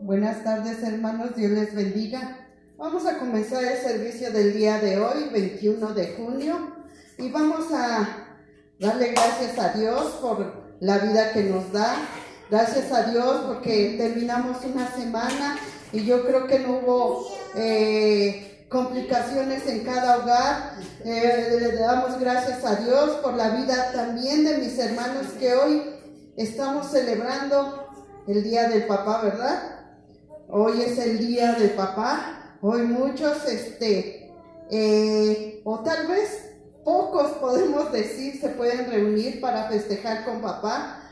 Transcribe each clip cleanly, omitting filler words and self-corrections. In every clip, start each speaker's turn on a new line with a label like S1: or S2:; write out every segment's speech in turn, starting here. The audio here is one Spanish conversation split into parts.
S1: Buenas tardes, hermanos, Dios les bendiga. Vamos a comenzar el servicio del día de hoy, 21 de junio, y vamos a darle gracias a Dios por la vida que nos da. Gracias a Dios porque terminamos una semana y yo creo que no hubo complicaciones en cada hogar. Le damos gracias a Dios por la vida también de mis hermanos que hoy estamos celebrando el Día del Papá, ¿verdad? Hoy es el Día del Papá. Hoy muchos, o tal vez pocos podemos decir, se pueden reunir para festejar con papá.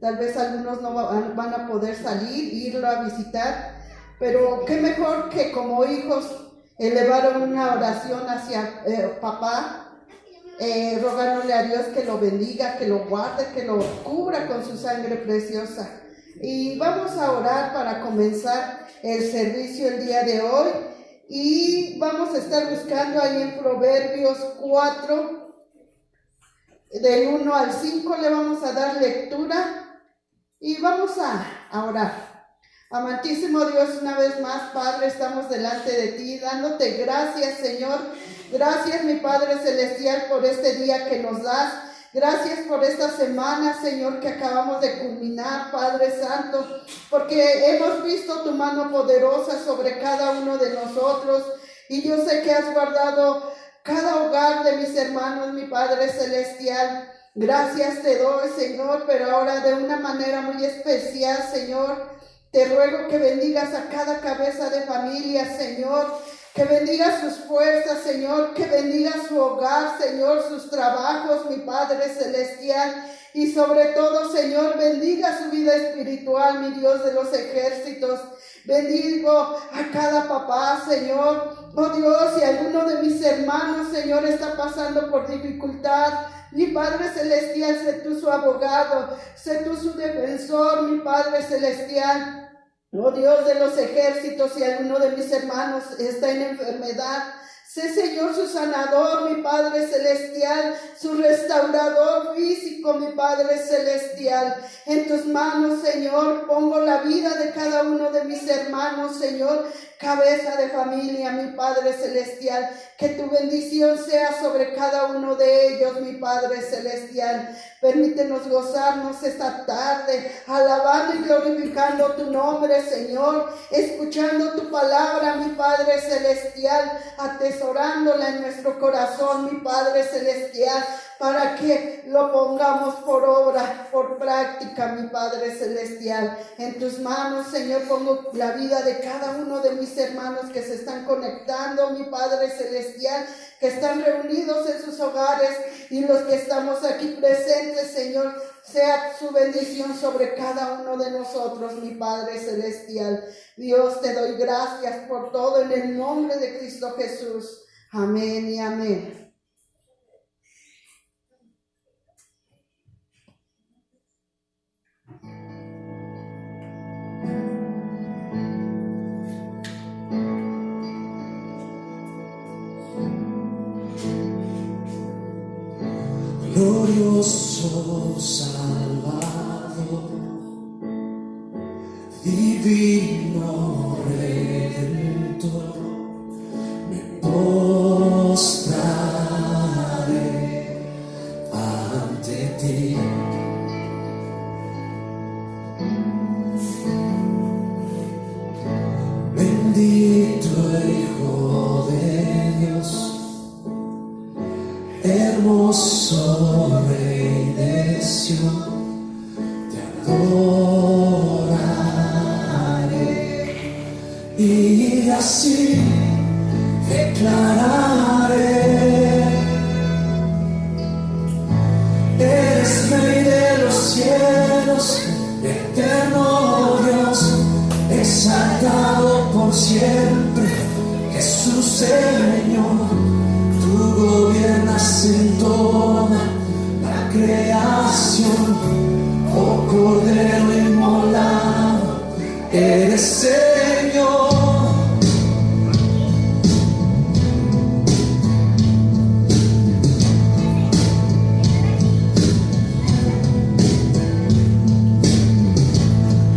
S1: Tal vez algunos no van a poder salir, irlo a visitar, pero qué mejor que como hijos elevar una oración hacia papá, rogándole a Dios que lo bendiga, que lo guarde, que lo cubra con su sangre preciosa. Y vamos a orar para comenzar el servicio el día de hoy. Y vamos a estar buscando ahí en Proverbios 4, del 1 al 5, le vamos a dar lectura y vamos a orar. Amantísimo Dios, una vez más, Padre, estamos delante de ti, dándote gracias, Señor. Gracias, mi Padre Celestial, por este día que nos das. Gracias por esta semana, Señor, que acabamos de culminar, Padre Santo, porque hemos visto tu mano poderosa sobre cada uno de nosotros, y yo sé que has guardado cada hogar de mis hermanos, mi Padre Celestial. Gracias te doy, Señor, pero ahora de una manera muy especial, Señor, te ruego que bendigas a cada cabeza de familia, Señor, que bendiga sus fuerzas, Señor, que bendiga su hogar, Señor, sus trabajos, mi Padre Celestial, y sobre todo, Señor, bendiga su vida espiritual, mi Dios de los ejércitos. Bendigo a cada papá, Señor. Oh Dios, si alguno de mis hermanos, Señor, está pasando por dificultad, mi Padre Celestial, sé tú su abogado, sé tú su defensor, mi Padre Celestial. Oh Dios de los ejércitos, si alguno de mis hermanos está en enfermedad, sé, Señor, su sanador, mi Padre Celestial, su restaurador físico, mi Padre Celestial. En tus manos, Señor, pongo la vida de cada uno de mis hermanos, Señor, cabeza de familia, mi Padre Celestial. Que tu bendición sea sobre cada uno de ellos, mi Padre Celestial. Permítenos gozarnos esta tarde, alabando y glorificando tu nombre, Señor, escuchando tu palabra, mi Padre Celestial, atesorándola en nuestro corazón, mi Padre Celestial, para que lo pongamos por obra, por práctica, mi Padre Celestial. En tus manos, Señor, pongo la vida de cada uno de mis hermanos que se están conectando, mi Padre Celestial, que están reunidos en sus hogares, y los que estamos aquí presentes, Señor, sea su bendición sobre cada uno de nosotros, mi Padre Celestial. Dios, te doy gracias por todo en el nombre de Cristo Jesús. Amén y amén.
S2: Glorioso Salvador, divino Redentor, me postraré ante ti. Bendito Hijo de Dios, hermoso Rey de Sion, te adoraré y así declararé: eres Rey de los cielos, eterno Dios, exaltado por siempre, Jesús Señor. Tú gobiernas en toda la creación, oh Cordero inmolado, eres Señor.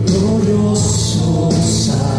S2: Glorioso Salvador,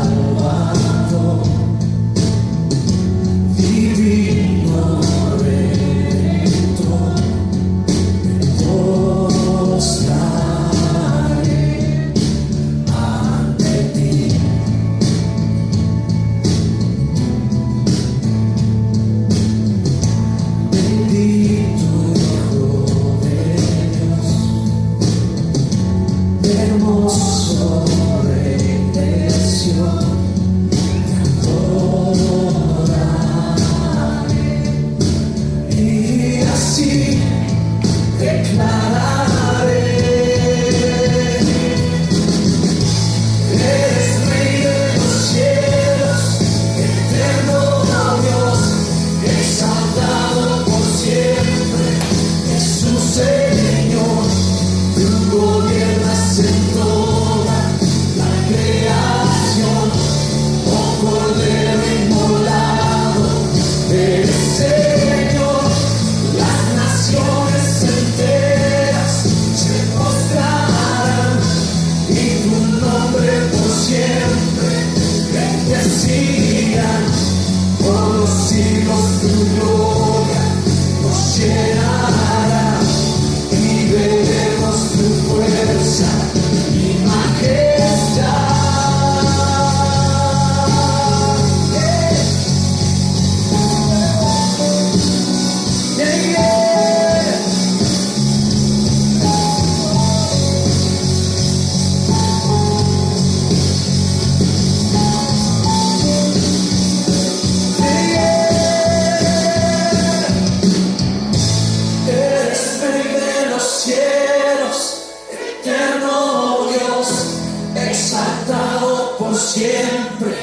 S2: por siempre.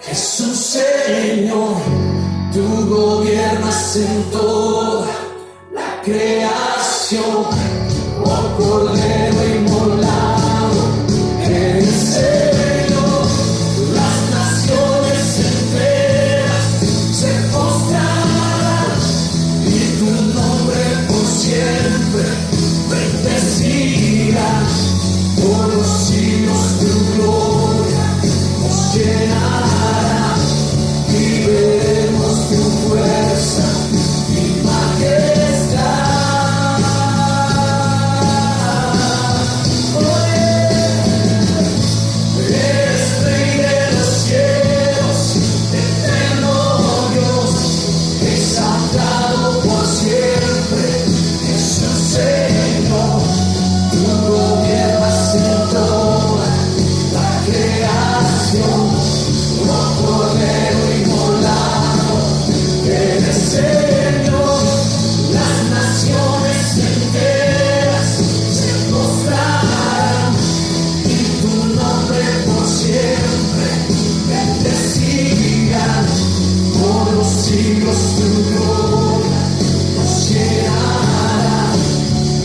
S2: Jesús Señor, tú gobiernas en toda la creación. Oh Cordero inmolado, eres Señor. Las naciones enteras se postrarán y tu nombre por siempre bendecirá. Por los siglos tu gloria nos llenará y veremos tu fuerza y majestad. Eres Rey de los cielos, eterno Dios, exaltado por siempre, Jesús Señor. Tú gobiernas en toda la creación, oh Cordero inmolado, eres Señor. Las naciones enteras se postrarán y tu nombre por siempre bendecirán. Por los siglos tu gloria nos llenará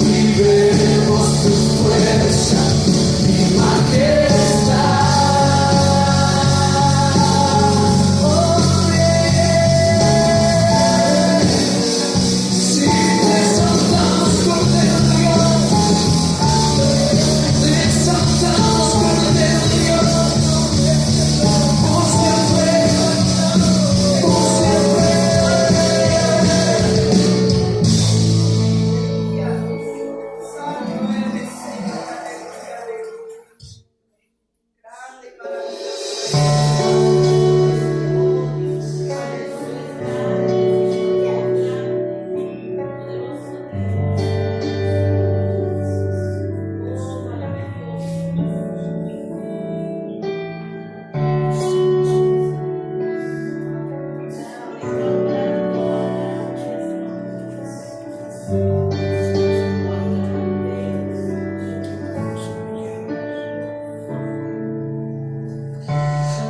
S2: y veremos tu fuerza y majestad. Si te exaltamos, Cordero de Dios, te exaltamos, Cordero de Dios, por siempre, por siempre.
S1: Santo eres, Señor, aleluya, aleluya. Grande y maravilloso.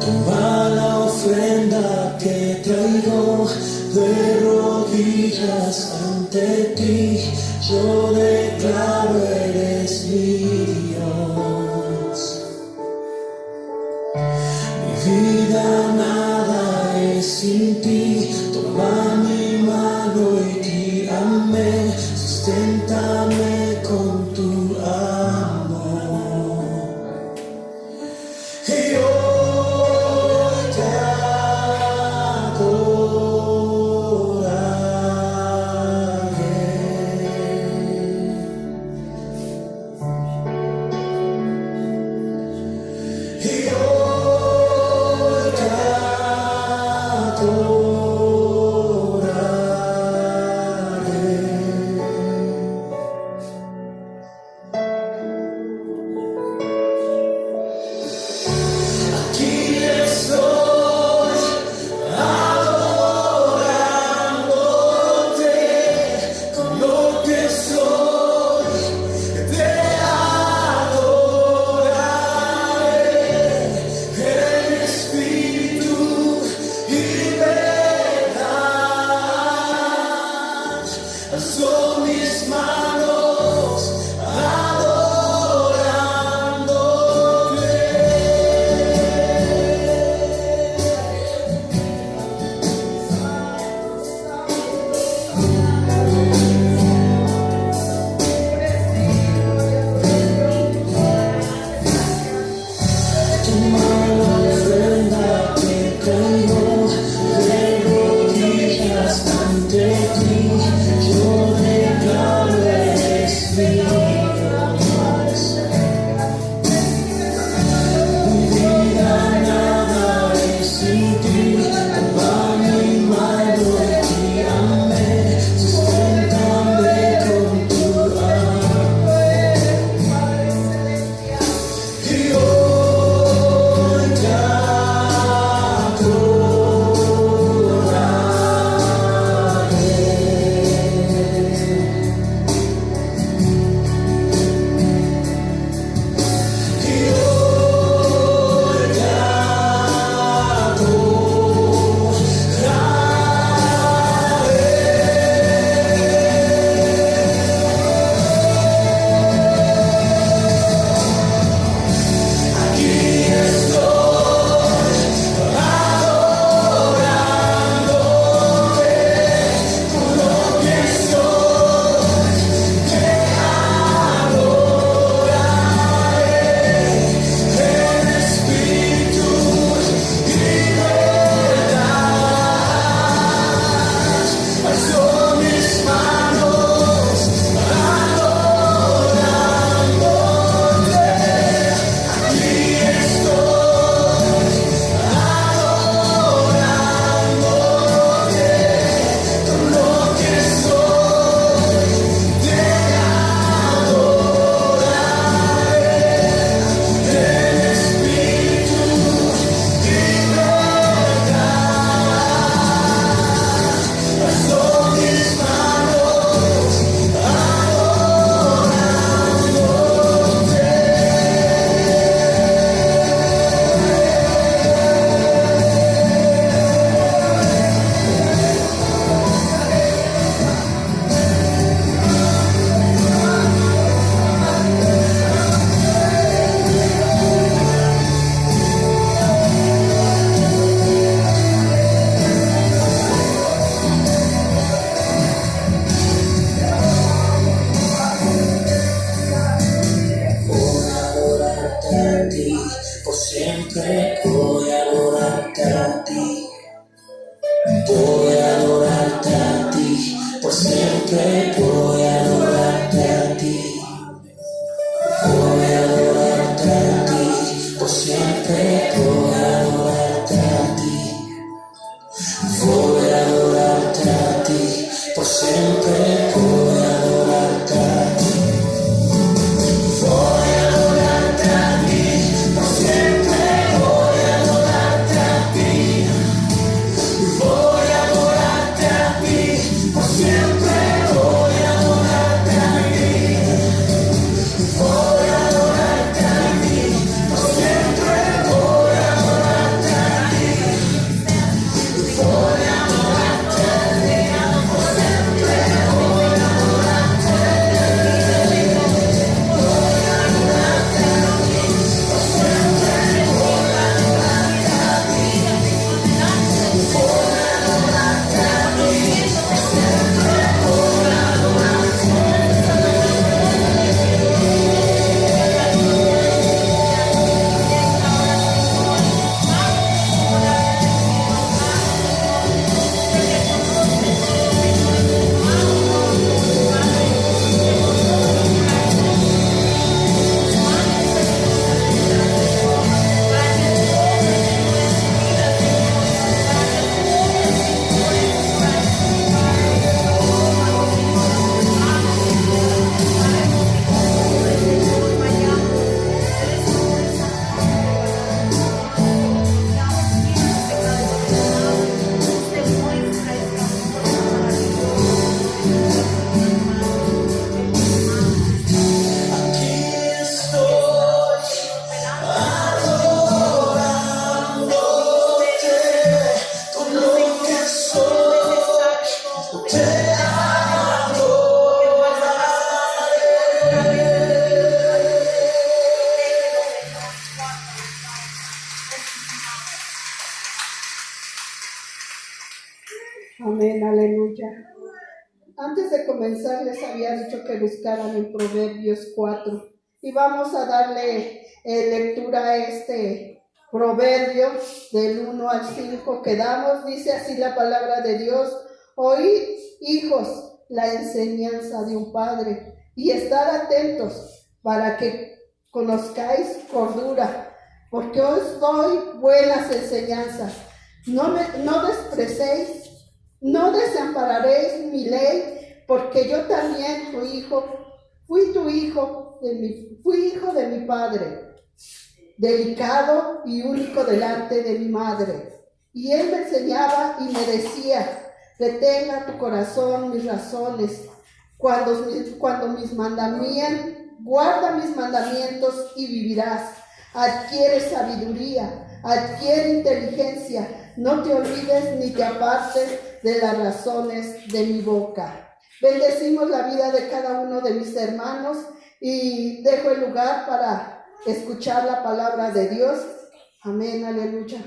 S2: Toma la ofrenda que traigo de rodillas ante ti. Yo declaro eres mi Dios. Mi vida nada es sin ti. Toma mi mano y guíame. Susténtame con tu amor. Y hoy te adoraré. Y hoy te adoraré. siempre voy a adorarte a ti. Voy a adorarte a ti, por siempre voy a adorarte a ti. Voy a adorarte a ti, por siempre voy a adorarte a ti. Voy a adorarte a ti, por siempre voy a adorarte a ti. Voy a adorarte a ti, por siempre voy a adorarte a ti. Voy a adorarte a ti, por siempre voy a adorarte a ti. Voy a adorarte a ti, por siempre voy a adorarte a ti. Voy a adorarte a ti, por siempre voy a adorarte a ti. Voy a adorarte a ti, por siempre voy a adorarte a ti. Voy a adorarte a ti, por siempre voy a adorarte a ti.
S1: Amén, aleluya. Antes de comenzar les había dicho que buscaran en Proverbios 4 y vamos a darle lectura a este proverbio del 1 al 5 que damos. Dice así la palabra de Dios: oíd, hijos, la enseñanza de un padre y estad atentos para que conozcáis cordura, porque os doy buenas enseñanzas. No despreciéis, no desampararéis mi ley, porque yo también fui hijo de mi padre, delicado y único delante de mi madre. Y él me enseñaba y me decía: detenga tu corazón mis razones, guarda mis mandamientos y vivirás. Adquiere sabiduría, adquiere inteligencia, no te olvides ni te apartes de las razones de mi boca. Bendecimos la vida de cada uno de mis hermanos y dejo el lugar para escuchar la palabra de Dios. Amén, aleluya.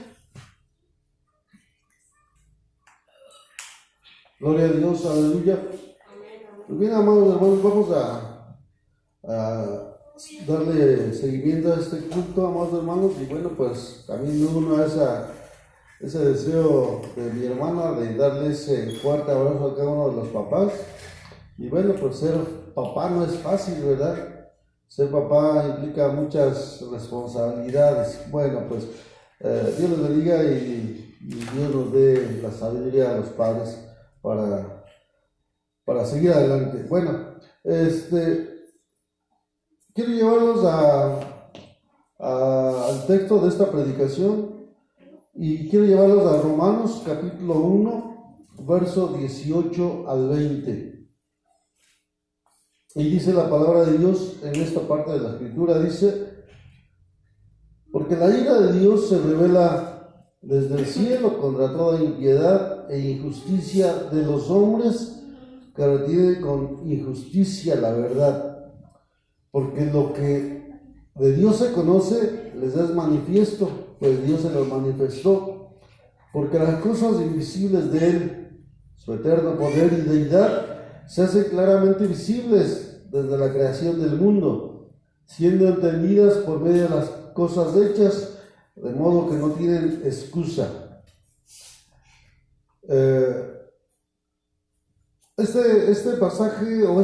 S3: Gloria a Dios, aleluya. Pues bien, amados hermanos, vamos a darle seguimiento a este culto, amados hermanos, y bueno, pues también uno ese deseo de mi hermana de darles el fuerte abrazo a cada uno de los papás. Y bueno, pues ser papá no es fácil, ¿verdad? Ser papá implica muchas responsabilidades. Bueno, pues Dios les bendiga y Dios nos dé la sabiduría a los padres para seguir adelante. Bueno, quiero llevarlos al texto de esta predicación y quiero llevarlos a Romanos capítulo 1, verso 18 al 20. Y dice la palabra de Dios en esta parte de la escritura, dice: porque la ira de Dios se revela desde el cielo contra toda impiedad e injusticia de los hombres que retienen con injusticia la verdad. Porque lo que de Dios se conoce les es manifiesto, pues Dios se lo manifestó. Porque las cosas invisibles de Él, su eterno poder y deidad, se hacen claramente visibles desde la creación del mundo, siendo entendidas por medio de las cosas hechas, de modo que no tienen excusa. Este pasaje, o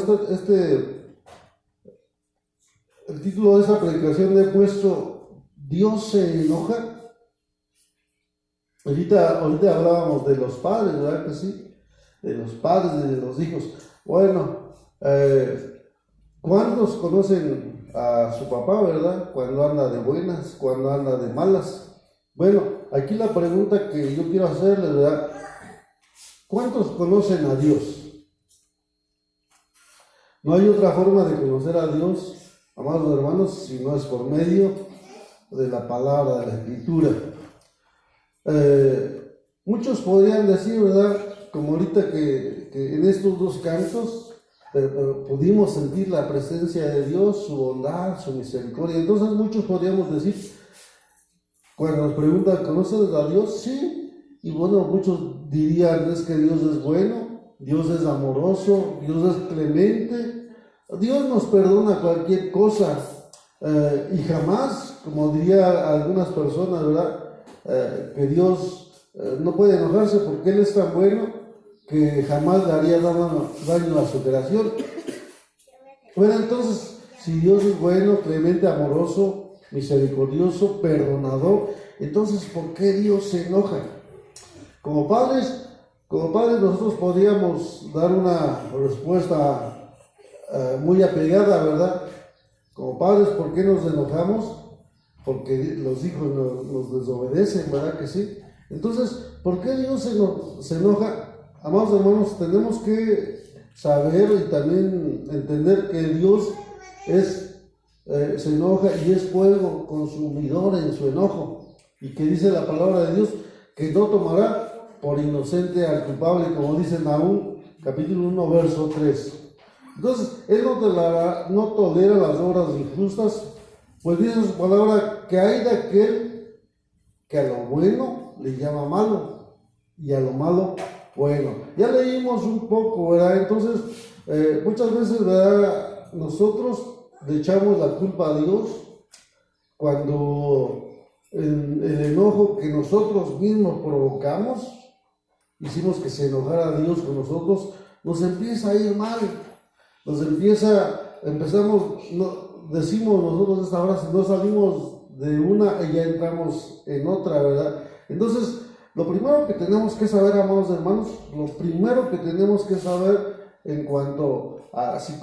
S3: el título de esta predicación le he puesto ¿Dios se enoja? Ahorita hablábamos de los padres, ¿verdad que sí? De los padres, de los hijos. Bueno, ¿cuántos conocen a su papá, verdad? Cuando anda de buenas, cuando anda de malas. Bueno, aquí la pregunta que yo quiero hacerle, ¿verdad? ¿Cuántos conocen a Dios? No hay otra forma de conocer a Dios, amados hermanos, si no es por medio de la palabra, de la Escritura. Muchos podrían decir, ¿verdad? Como ahorita que en estos dos cantos pudimos sentir la presencia de Dios, su bondad, su misericordia. Entonces muchos podríamos decir, cuando nos preguntan, ¿conoces a Dios? Sí. Y bueno, muchos dirían, es que Dios es bueno, Dios es amoroso, Dios es clemente, Dios nos perdona cualquier cosa, y jamás, como diría algunas personas, ¿verdad? Que Dios no puede enojarse porque Él es tan bueno que jamás le haría daño a su creación. Bueno, entonces, si Dios es bueno, clemente, amoroso, misericordioso, perdonador, entonces, ¿por qué Dios se enoja? Como padres nosotros podríamos dar una respuesta muy apegada, ¿verdad? Como padres, ¿por qué nos enojamos? Porque los hijos nos desobedecen, ¿verdad que sí? Entonces, ¿por qué Dios se enoja? Amados hermanos, tenemos que saber y también entender que Dios se enoja y es fuego consumidor en su enojo. Y que dice la palabra de Dios que no tomará por inocente al culpable, como dice Nahum, capítulo 1, verso 3. Entonces, Él no tolera las obras injustas, pues dice su palabra que hay de aquel que a lo bueno le llama malo y a lo malo bueno. Ya leímos un poco, ¿verdad? Entonces, muchas veces, ¿verdad? Nosotros le echamos la culpa a Dios cuando el enojo que nosotros mismos provocamos, hicimos que se enojara Dios con nosotros, nos empieza a ir mal, decimos nosotros esta frase, no salimos de una y ya entramos en otra, ¿verdad? Entonces, lo primero que tenemos que saber, amados hermanos, en cuanto a si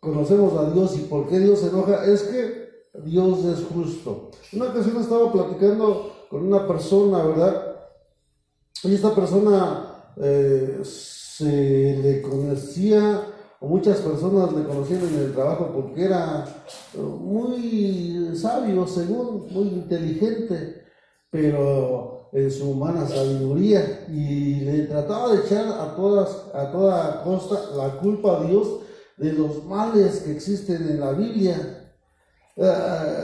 S3: conocemos a Dios y por qué Dios se enoja, es que Dios es justo. En una ocasión estaba platicando con una persona, ¿verdad? Y esta persona se le conocía, o muchas personas le conocían en el trabajo porque era muy sabio, según, muy inteligente, pero en su humana sabiduría, y le trataba de echar a toda costa la culpa a Dios de los males que existen en la Biblia.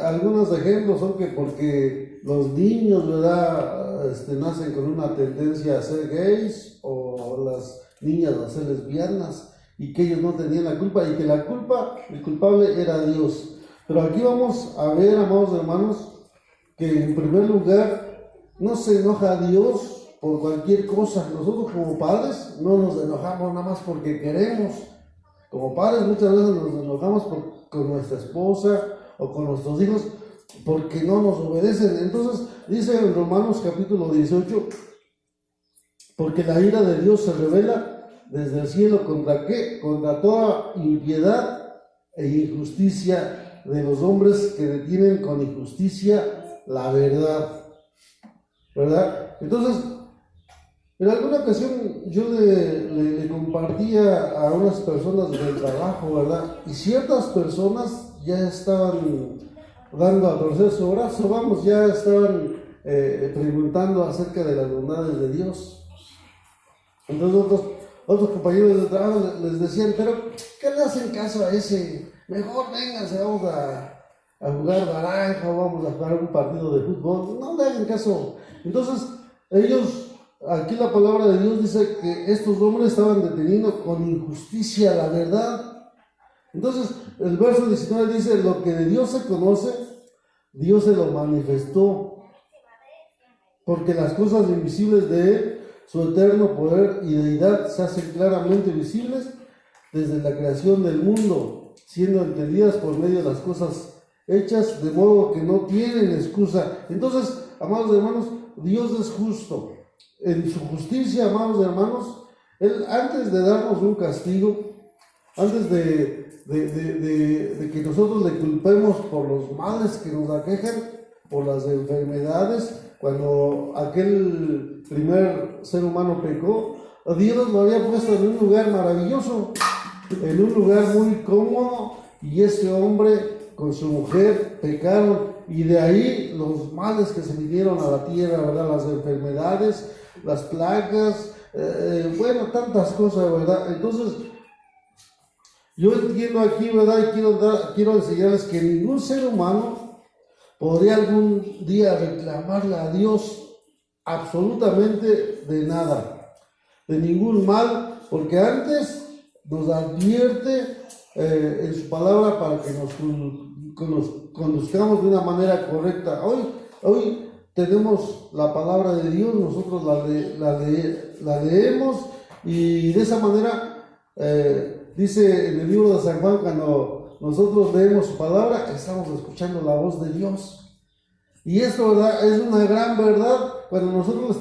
S3: Algunos ejemplos son que porque los niños, ¿verdad? Nacen con una tendencia a ser gays, o las niñas a ser lesbianas, y que ellos no tenían la culpa, y que el culpable era Dios. Pero aquí vamos a ver, amados hermanos, que en primer lugar no se enoja a Dios por cualquier cosa. Nosotros como padres no nos enojamos nada más porque queremos. Como padres muchas veces nos enojamos con nuestra esposa o con nuestros hijos porque no nos obedecen. Entonces dice en Romanos capítulo 18, porque la ira de Dios se revela desde el cielo ¿contra qué? Contra toda impiedad e injusticia de los hombres que detienen con injusticia la verdad, ¿verdad? Entonces, en alguna ocasión yo le compartía a unas personas del trabajo, ¿verdad? Y ciertas personas ya estaban dando a torcer su brazo, ya estaban preguntando acerca de las bondades de Dios. Entonces otros compañeros de trabajo les decían, pero ¿qué le hacen caso a ese? Mejor vénganse, vamos a jugar naranja, o vamos a jugar un partido de fútbol. No le hagan caso. Entonces aquí la palabra de Dios dice que estos hombres estaban deteniendo con injusticia la verdad. Entonces el verso 19 dice, lo que de Dios se conoce, Dios se lo manifestó porque las cosas invisibles de Él, su eterno poder y deidad, se hacen claramente visibles desde la creación del mundo, siendo entendidas por medio de las cosas hechas, de modo que no tienen excusa. Entonces, amados hermanos, Dios es justo. En su justicia, amados hermanos, Él, antes de darnos un castigo, antes de que nosotros le culpemos por los males que nos aquejan, por las enfermedades, cuando aquel primer ser humano pecó, Dios lo había puesto en un lugar maravilloso, en un lugar muy cómodo, y ese hombre con su mujer pecaron, y de ahí los males que se vinieron a la tierra, ¿verdad? Las enfermedades, las plagas, bueno, tantas cosas, ¿verdad? Entonces, yo entiendo aquí, ¿verdad? Y quiero enseñarles que ningún ser humano podría algún día reclamarle a Dios absolutamente de nada, de ningún mal, porque antes nos advierte en su palabra para que nos conduzcamos de una manera correcta. Hoy tenemos la palabra de Dios, nosotros la leemos, y de esa manera dice en el libro de San Juan, cuando nosotros leemos su palabra, estamos escuchando la voz de Dios. Y esto, ¿verdad?, es una gran verdad. Cuando nosotros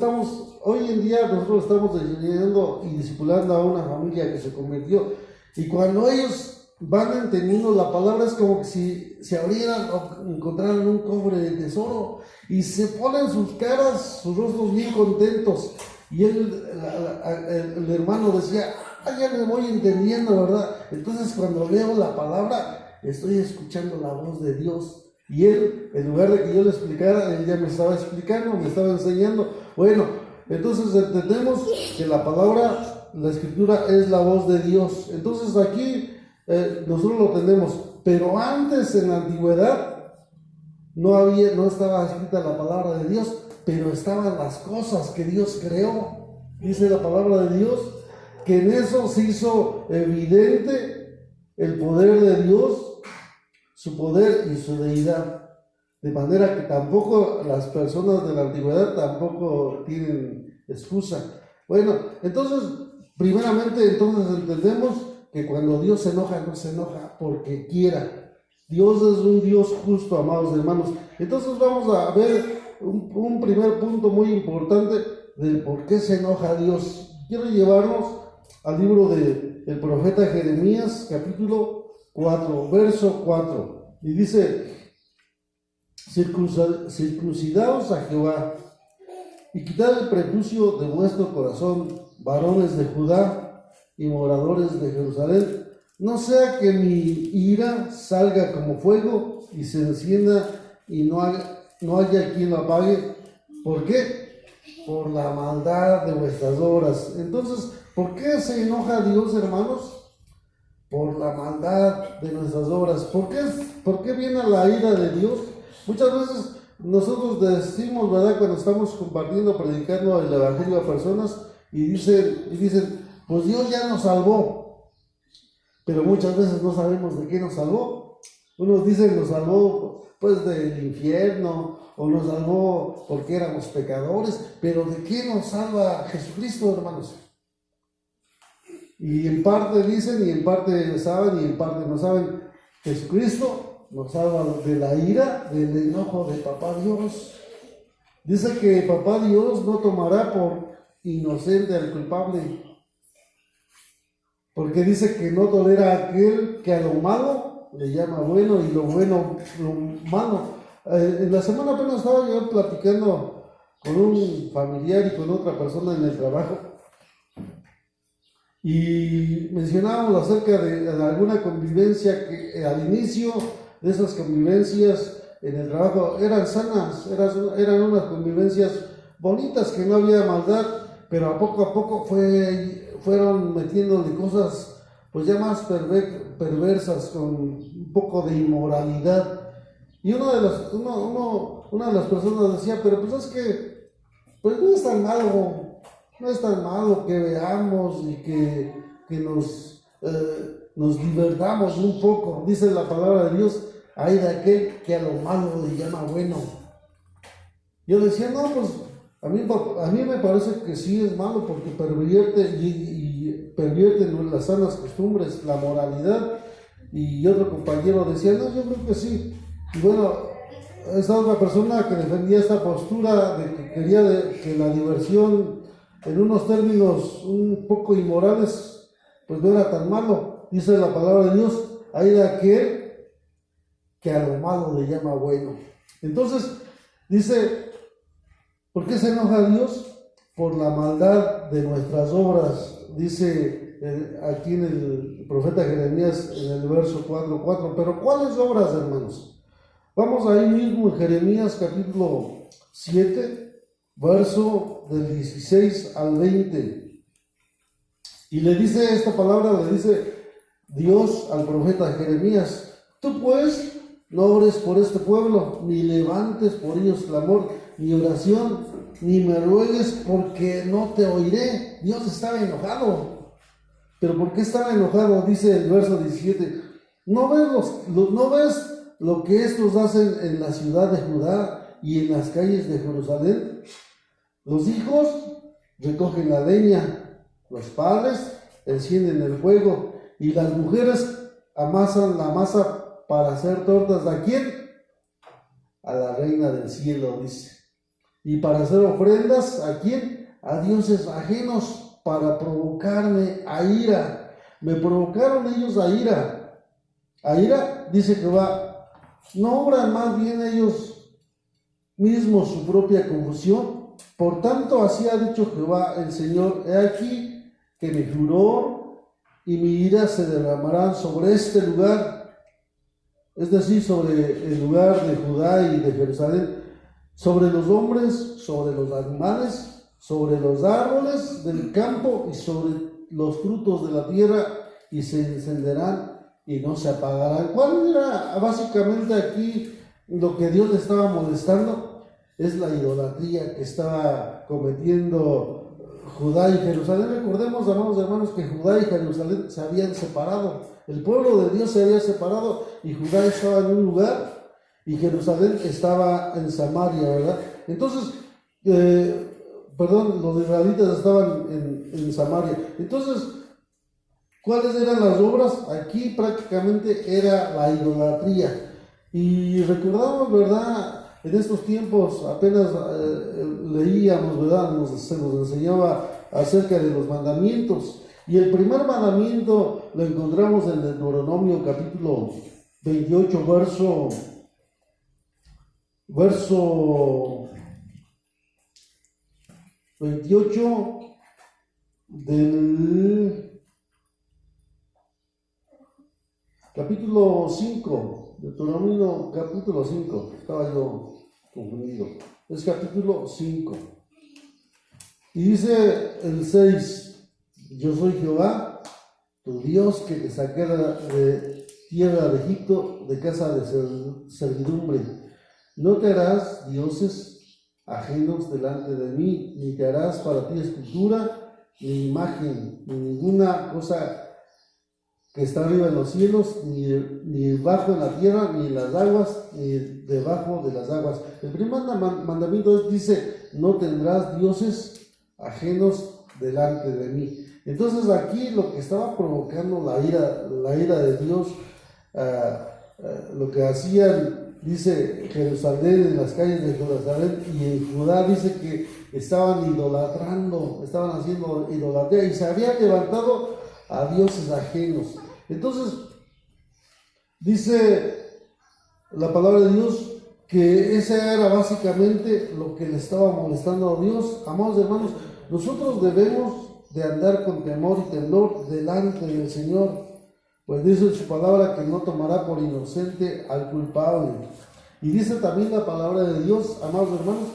S3: hoy en día nosotros estamos enseñando y discipulando a una familia que se convirtió, y cuando ellos van entendiendo la palabra, es como que si se abrieran o encontraran un cofre de tesoro, y se ponen sus caras, sus rostros bien contentos. Y el hermano decía: ya me voy entendiendo, ¿verdad? Entonces, cuando leo la palabra, estoy escuchando la voz de Dios. Y él, en lugar de que yo le explicara, él ya me estaba explicando, me estaba enseñando. Bueno, entonces entendemos que la palabra, la escritura, es la voz de Dios. Entonces aquí nosotros lo tenemos. Pero antes, en la antigüedad, no estaba escrita la palabra de Dios, pero estaban las cosas que Dios creó. Dice la palabra de Dios que en eso se hizo evidente el poder de Dios, su poder y su deidad, de manera que tampoco las personas de la antigüedad tampoco tienen excusa. Bueno, entonces, primeramente, entendemos que cuando Dios se enoja, no se enoja porque quiera. Dios es un Dios justo, amados hermanos. Entonces vamos a ver un primer punto muy importante del por qué se enoja Dios. Quiero llevarnos al libro del profeta Jeremías, capítulo 4, verso 4, y dice: circuncidaos a Jehová, y quitad el prepucio de vuestro corazón, varones de Judá y moradores de Jerusalén, no sea que mi ira salga como fuego y se encienda y no haya quien lo apague. ¿Por qué? Por la maldad de vuestras obras. Entonces, ¿por qué se enoja Dios, hermanos? Por la maldad de nuestras obras. ¿Por qué viene la ira de Dios? Muchas veces nosotros decimos, ¿verdad?, cuando estamos compartiendo, predicando el evangelio a personas, y dicen, pues Dios ya nos salvó, pero muchas veces no sabemos de qué nos salvó. Unos dicen, nos salvó pues del infierno, o nos salvó porque éramos pecadores, pero ¿de qué nos salva Jesucristo, hermanos? Y en parte dicen, y en parte saben, y en parte no saben. Jesucristo nos salva de la ira, del enojo de Papá Dios. Dice que Papá Dios no tomará por inocente al culpable, porque dice que no tolera a aquel que a lo malo le llama bueno, y lo bueno lo malo. En la semana apenas estaba yo platicando con un familiar y con otra persona en el trabajo, y mencionábamos acerca de alguna convivencia que al inicio de esas convivencias en el trabajo eran sanas, eran unas convivencias bonitas, que no había maldad, pero a poco fueron metiéndole cosas pues ya más perversas, con un poco de inmoralidad. Y una de las personas decía: pero pues es que pues no es tan malo que veamos y que nos divertamos un poco. Dice la palabra de Dios: hay de aquel que a lo malo le llama bueno. Yo decía: no, pues A mí me parece que sí es malo porque pervierte y pervierte las sanas costumbres, la moralidad. Y otro compañero decía, no, yo creo que sí. Y bueno, esa otra persona que defendía esta postura de que quería que la diversión en unos términos un poco inmorales, pues no era tan malo. Dice la palabra de Dios, hay de aquel que a lo malo le llama bueno. Entonces, dice, ¿por qué se enoja Dios? Por la maldad de nuestras obras. Dice aquí en el profeta Jeremías en el verso 4:4. Pero ¿cuáles obras, hermanos? Vamos ahí mismo en Jeremías capítulo 7, verso del 16 al 20. Y le dice esta palabra, le dice Dios al profeta Jeremías, tú pues no ores por este pueblo, ni levantes por ellos clamor, ni oración, ni me ruegues porque no te oiré. Dios estaba enojado. ¿Pero por qué estaba enojado? Dice el verso 17, ¿no ves lo que estos hacen en la ciudad de Judá y en las calles de Jerusalén? Los hijos recogen la leña, los padres encienden el fuego y las mujeres amasan la masa para hacer tortas. ¿A quién? A la reina del cielo, dice. Y para hacer ofrendas, ¿a quién? A dioses ajenos, para provocarme a ira. Me provocaron ellos a ira. A ira, dice Jehová, ¿no obran más bien ellos mismos su propia confusión? Por tanto, así ha dicho Jehová el Señor, he aquí que mi furor y mi ira se derramarán sobre este lugar, es decir, sobre el lugar de Judá y de Jerusalén, sobre los hombres, sobre los animales, sobre los árboles del campo y sobre los frutos de la tierra, y se encenderán y no se apagarán. ¿Cuál era básicamente aquí lo que Dios le estaba molestando? Es la idolatría que estaba cometiendo Judá y Jerusalén. Recordemos, amados hermanos, que Judá y Jerusalén se habían separado. El pueblo de Dios se había separado y Judá estaba en un lugar y Jerusalén estaba en Samaria, ¿verdad? Entonces, los israelitas estaban en Samaria. Entonces, ¿cuáles eran las obras? Aquí prácticamente era la idolatría. Y recordamos, ¿verdad? En estos tiempos apenas leíamos, ¿verdad? Se nos enseñaba acerca de los mandamientos. Y el primer mandamiento lo encontramos en el Deuteronomio capítulo 28, verso 28 del capítulo 5, Deuteronomio capítulo 5, estaba yo confundido, es capítulo 5, y dice el 6, yo soy Jehová, tu Dios, que te saqué de tierra de Egipto, de casa de servidumbre. No te harás dioses ajenos delante de mí, ni te harás para ti escultura, ni imagen, ni ninguna cosa que está arriba en los cielos, ni debajo en la tierra, ni en las aguas, ni debajo de las aguas. El primer mandamiento dice, no tendrás dioses ajenos delante de mí. Entonces aquí lo que estaba provocando la ira de Dios, lo que hacían, dice Jerusalén, en las calles de Jerusalén y en Judá, dice que estaban idolatrando, estaban haciendo idolatría y se habían levantado a dioses ajenos. Entonces, dice la palabra de Dios que ese era básicamente lo que le estaba molestando a Dios. Amados hermanos, nosotros debemos de andar con temor y temblor delante del Señor, pues dice en su palabra que no tomará por inocente al culpable. Y dice también la palabra de Dios, amados hermanos,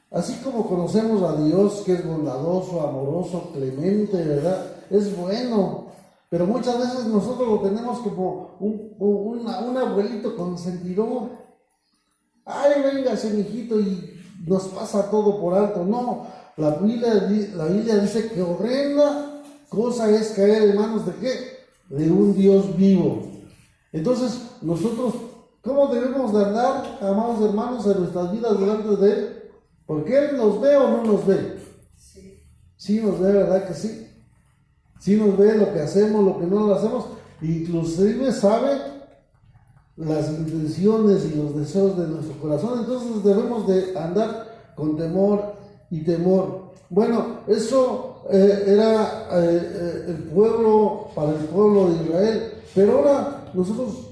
S3: así como conocemos a Dios, que es bondadoso, amoroso, clemente, ¿verdad? Es bueno, pero muchas veces nosotros lo tenemos como un abuelito consentidor. Ay, véngase, mijito, y nos pasa todo por alto. No, la Biblia dice que horrenda cosa es caer en manos de ¿qué? De un Dios vivo. Entonces, nosotros, ¿cómo debemos de andar, amados hermanos, en nuestras vidas delante de Él? Porque Él nos ve o no nos ve. Sí nos ve, ¿verdad que sí? Sí nos ve lo que hacemos, lo que no lo hacemos. Inclusive sabe las intenciones y los deseos de nuestro corazón. Entonces debemos de andar con temor y temor. Bueno, eso era el pueblo, para el pueblo de Israel. Pero ahora nosotros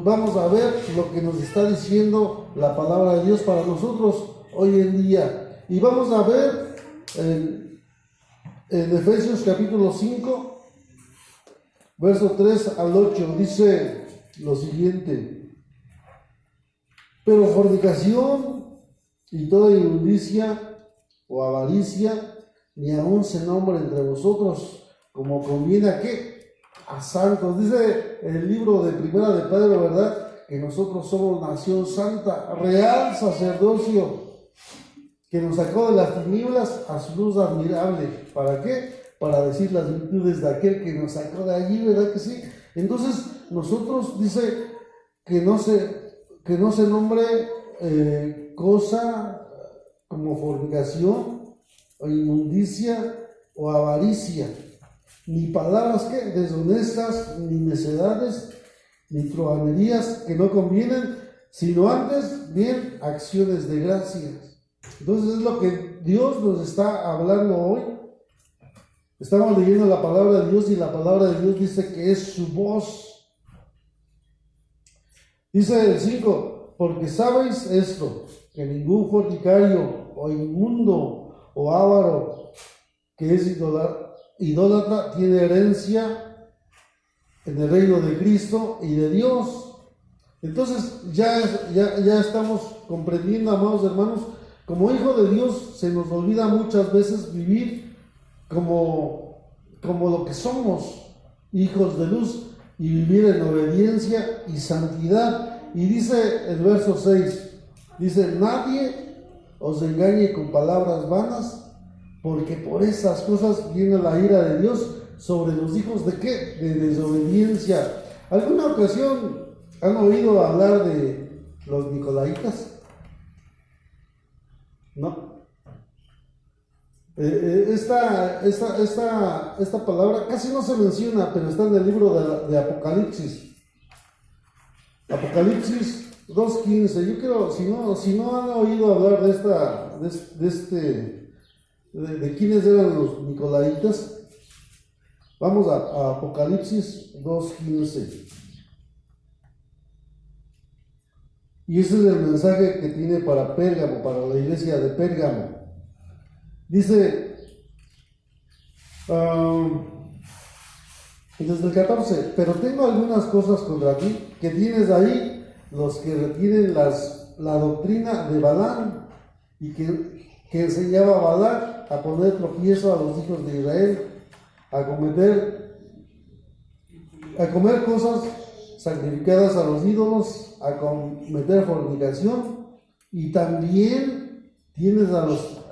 S3: vamos a ver lo que nos está diciendo la palabra de Dios para nosotros hoy en día. Y vamos a ver en Efesios capítulo 5, verso 3 al 8, dice lo siguiente: pero fornicación y toda inmundicia o avaricia ni aun se nombre entre vosotros, como conviene a ¿qué? A santos. Dice el libro de Primera de Pedro, ¿verdad? Que nosotros somos nación santa, real sacerdocio, que nos sacó de las tinieblas a su luz admirable. ¿Para qué? Para decir las virtudes de aquel que nos sacó de allí, ¿verdad que sí? Entonces, nosotros dice que no se nombre cosa como fornicación o inmundicia o avaricia, ni palabras que deshonestas, ni necedades, ni truhanerías que no convienen, sino antes bien acciones de gracias. Entonces es lo que Dios nos está hablando hoy. Estamos leyendo la palabra de Dios y la palabra de Dios dice que es su voz. Dice el 5, porque sabéis esto, que ningún fornicario o inmundo o avaro que es idólatra tiene herencia en el reino de Cristo y de Dios. Entonces ya estamos comprendiendo, amados hermanos, como hijo de Dios se nos olvida muchas veces vivir como lo que somos, hijos de luz, y vivir en obediencia y santidad. Y dice el verso 6, dice: nadie os engañe con palabras vanas, porque por esas cosas viene la ira de Dios sobre los hijos de ¿qué? De desobediencia. ¿Alguna ocasión han oído hablar de los nicolaitas? ¿No? Esta palabra casi no se menciona, pero está en el libro de Apocalipsis. Apocalipsis 2:15. Yo creo, si no han oído hablar de quiénes eran los nicolaitas, vamos a Apocalipsis 2:15. Y ese es el mensaje que tiene para Pérgamo, para la iglesia de Pérgamo. Dice, desde el 14, pero tengo algunas cosas contra ti, que tienes ahí los que retienen la doctrina de Balaam, y que enseñaba a Balac a poner tropiezo a los hijos de Israel, a comer cosas sacrificadas a los ídolos, a cometer fornicación, y también tienes a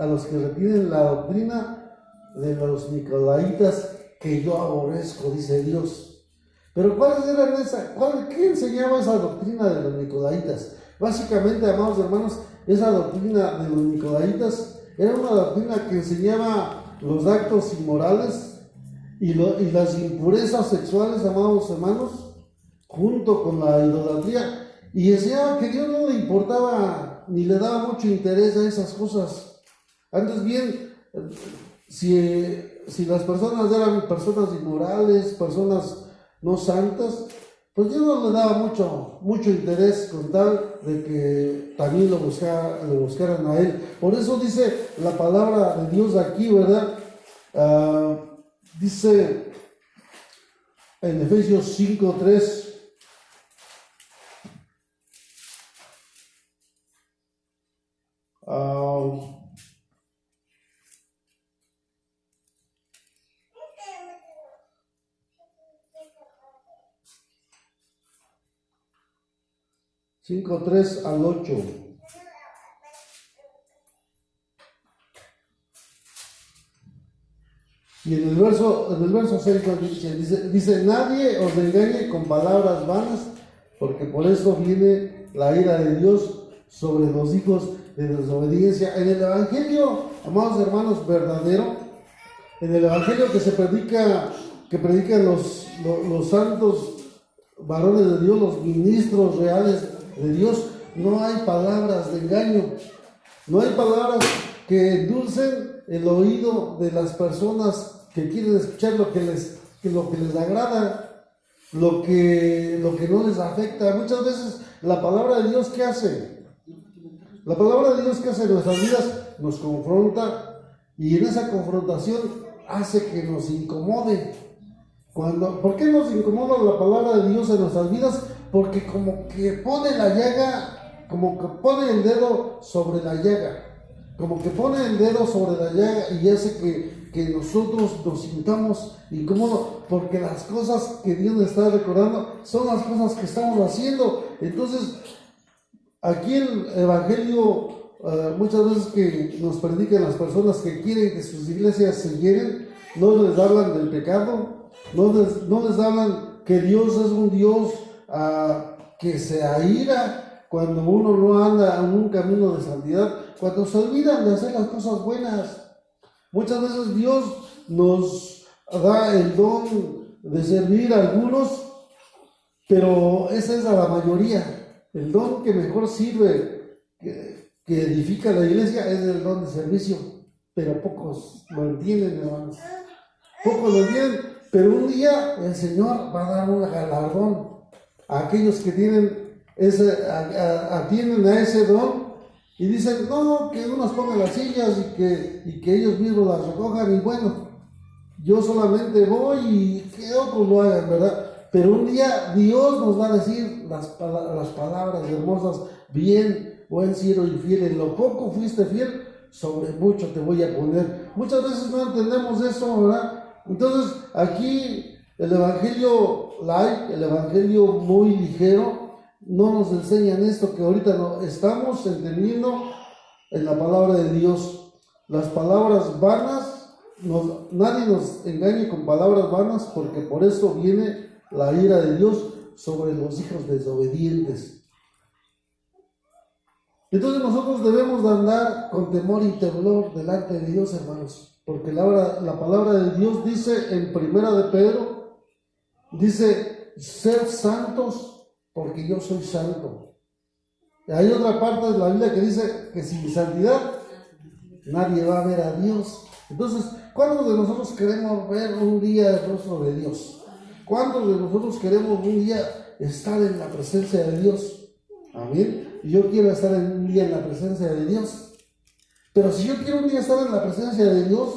S3: los que retienen la doctrina de los nicolaitas, que yo aborrezco, dice Dios. Pero ¿cuáles eran qué enseñaba esa doctrina de los nicolaitas? Básicamente, amados hermanos, esa doctrina de los nicolaitas era una doctrina que enseñaba los actos inmorales y las impurezas sexuales, amados hermanos, junto con la idolatría, y enseñaba que Dios no le importaba ni le daba mucho interés a esas cosas. Antes bien, si las personas eran personas inmorales, personas no santas, pues Dios no le daba mucho interés, con tal de que también lo buscaran a Él. Por eso dice la palabra de Dios aquí, ¿verdad? Dice en Efesios 5:3, al 8. Y en el verso 6 dice, nadie os engañe con palabras vanas, porque por eso viene la ira de Dios sobre los hijos de desobediencia. En el evangelio, amados hermanos, verdadero, en el evangelio que se predica, que predican los santos varones de Dios, los ministros reales de Dios, no hay palabras de engaño, no hay palabras que endulcen el oído de las personas que quieren escuchar lo que les agrada, lo que no les afecta. Muchas veces la palabra de Dios, ¿qué hace? La palabra de Dios, ¿qué hace en nuestras vidas? Nos confronta, y en esa confrontación hace que nos incomode. ¿Por qué nos incomoda la palabra de Dios en nuestras vidas? Porque como que pone la llaga, como que pone el dedo sobre la llaga, como que pone el dedo sobre la llaga y hace que nosotros nos sintamos incómodos, porque las cosas que Dios nos está recordando son las cosas que estamos haciendo. Entonces, aquí el Evangelio, muchas veces que nos predican las personas que quieren que sus iglesias se llenen, no les hablan del pecado, no les hablan que Dios es un Dios que se aira cuando uno no anda en un camino de santidad, cuando se olvidan de hacer las cosas buenas. Muchas veces Dios nos da el don de servir a algunos, pero esa es a la mayoría. El don que mejor sirve, que edifica la iglesia, es el don de servicio, pero pocos lo entienden, hermanos. Pocos lo entienden, pero un día el Señor va a dar un galardón a aquellos que atienden a ese don y dicen, no, que unos pongan las sillas y que ellos mismos las recojan, y bueno, yo solamente voy y que otros lo hagan, ¿verdad? Pero un día Dios nos va a decir las palabras hermosas: bien, buen siervo y fiel, en lo poco fuiste fiel, sobre mucho te voy a poner. Muchas veces no entendemos eso, ¿verdad? Entonces aquí el evangelio light, el evangelio muy ligero, no nos enseñan esto que ahorita no estamos entendiendo en la palabra de Dios. Las palabras vanas, nadie nos engañe con palabras vanas, porque por eso viene la ira de Dios sobre los hijos desobedientes. Entonces nosotros debemos de andar con temor y temblor delante de Dios, hermanos, porque la palabra de Dios dice en 1 de Pedro, dice: sed santos porque yo soy santo. Y hay otra parte de la Biblia que dice que sin santidad nadie va a ver a Dios. Entonces, ¿cuántos de nosotros queremos ver un día el rostro de Dios? ¿Cuántos de nosotros queremos un día estar en la presencia de Dios? Amén. Y yo quiero estar un día en la presencia de Dios. Pero si yo quiero un día estar en la presencia de Dios,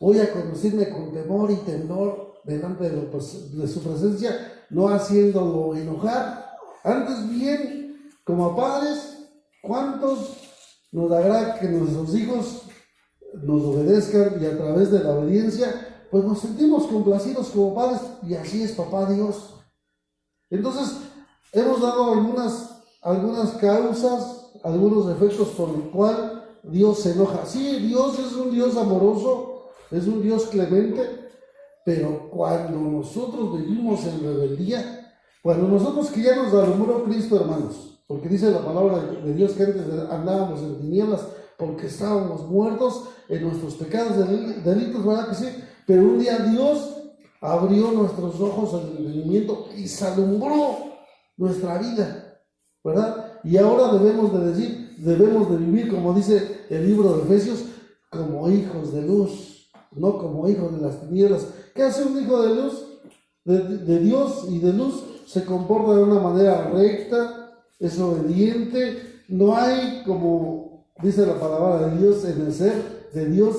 S3: voy a conducirme con temor y temblor delante de su presencia, no haciéndolo enojar. Antes bien, como padres, ¿cuántos nos agrada que nuestros hijos nos obedezcan? Y a través de la obediencia, pues nos sentimos complacidos como padres, y así es papá Dios. Entonces, hemos dado algunas causas, algunos efectos por el cual Dios se enoja. Sí, Dios es un Dios amoroso, es un Dios clemente, pero cuando nosotros vivimos en rebeldía, cuando nosotros que ya nos alumbró Cristo, hermanos, porque dice la palabra de Dios que antes andábamos en tinieblas porque estábamos muertos en nuestros pecados, delitos, ¿verdad que sí? Pero un día Dios abrió nuestros ojos al entendimiento y se alumbró nuestra vida, ¿verdad? Y ahora debemos de vivir, como dice el libro de Efesios, como hijos de luz, no como hijos de las tinieblas. ¿Qué hace un hijo de luz? De Dios y de luz. Se comporta de una manera recta, es obediente. No hay, como dice la palabra de Dios, en el ser de Dios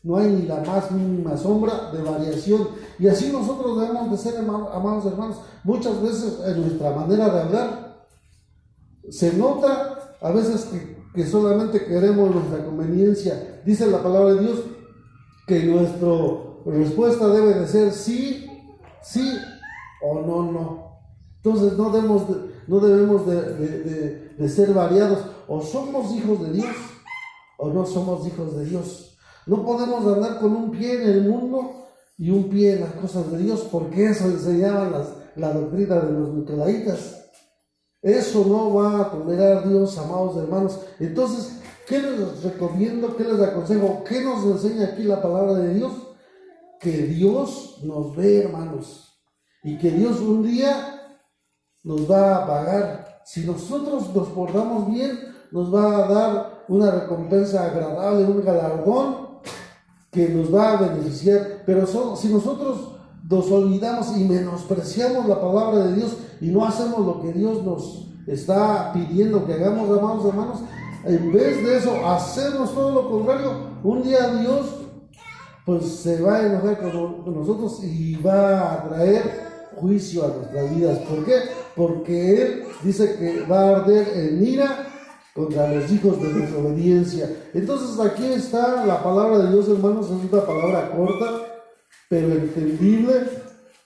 S3: no hay ni la más mínima sombra de variación. Y así nosotros debemos de ser, amados hermanos. Muchas veces en nuestra manera de hablar se nota a veces que solamente queremos nuestra conveniencia. Dice la palabra de Dios que nuestra respuesta debe de ser sí, sí o no, no. Entonces no debemos de ser variados. O somos hijos de Dios o no somos hijos de Dios. No podemos andar con un pie en el mundo y un pie en las cosas de Dios, porque eso enseñaba la doctrina de los nicolaítas. Eso no va a tolerar Dios, amados hermanos. Entonces ¿Qué les recomiendo? ¿Qué les aconsejo? ¿Qué nos enseña aquí la palabra de Dios? Que Dios nos ve, hermanos, y que Dios un día nos va a pagar. Si nosotros nos portamos bien, nos va a dar una recompensa agradable, un galardón que nos va a beneficiar. Pero si nosotros nos olvidamos y menospreciamos la palabra de Dios y no hacemos lo que Dios nos está pidiendo que hagamos, amados hermanos, en vez de eso hacemos todo lo contrario, un día Dios pues se va a enojar con nosotros y va a traer juicio a nuestras vidas. ¿Por qué? Porque Él dice que va a arder en ira contra los hijos de desobediencia. Entonces aquí está la palabra de Dios, hermanos. Es una palabra corta pero entendible.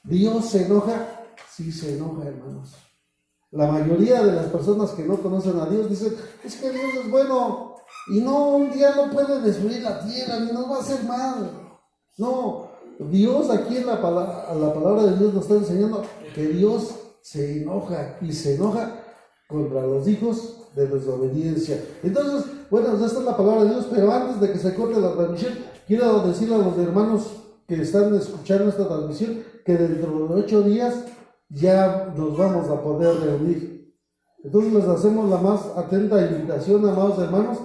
S3: Dios se enoja, sí se enoja, hermanos. La mayoría de las personas que no conocen a Dios dicen, es que Dios es bueno y no, un día no puede destruir la tierra ni nos va a hacer mal. No, Dios aquí en la palabra de Dios nos está enseñando que Dios se enoja y se enoja contra los hijos de desobediencia. Entonces, bueno, esta es la palabra de Dios, pero antes de que se corte la transmisión, quiero decirle a los hermanos que están escuchando esta transmisión que dentro de 8 días ya nos vamos a poder reunir. Entonces les hacemos la más atenta invitación, amados hermanos,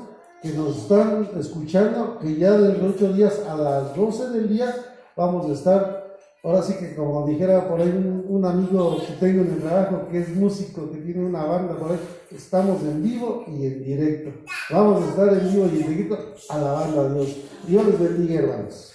S3: que nos están escuchando, que ya dentro de 8 días a las 12 del día vamos a estar, ahora sí que como dijera por ahí un amigo que tengo en el trabajo, que es músico, que tiene una banda por ahí, estamos en vivo y en directo. Vamos a estar en vivo y en directo alabando a Dios. Dios les bendiga, hermanos.